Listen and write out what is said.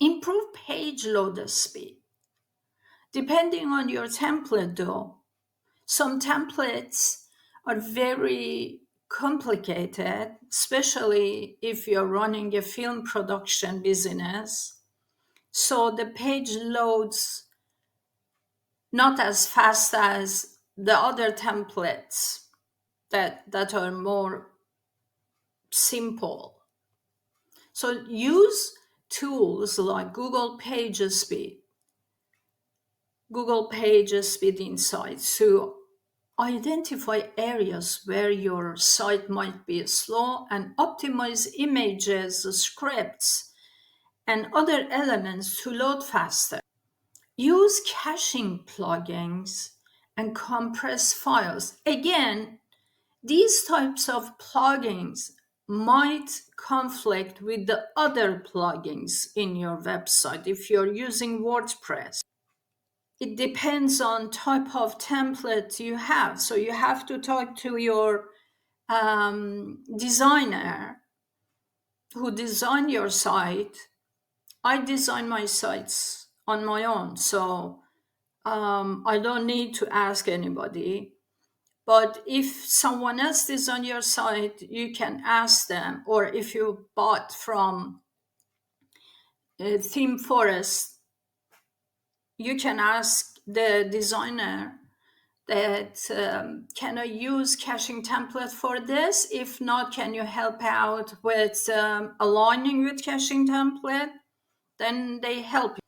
Improve page load speed. Depending on your template though, some templates are very complicated, especially if you're running a film production business. So the page loads not as fast as the other templates that are more simple. So use tools like Google PageSpeed Insights to identify areas where your site might be slow and optimize images, scripts, and other elements to load faster. Use caching plugins and compress files. Again, these types of plugins might conflict with the other plugins in your website if you're using WordPress. It depends on type of template you have. So you have to talk to your designer who designed your site. I design my sites on my own, so I don't need to ask anybody. But if someone else designed your site, you can ask them. Or if you bought from Theme Forest, you can ask the designer that can I use caching template for this? If not, can you help out with aligning with caching template? Then they help you.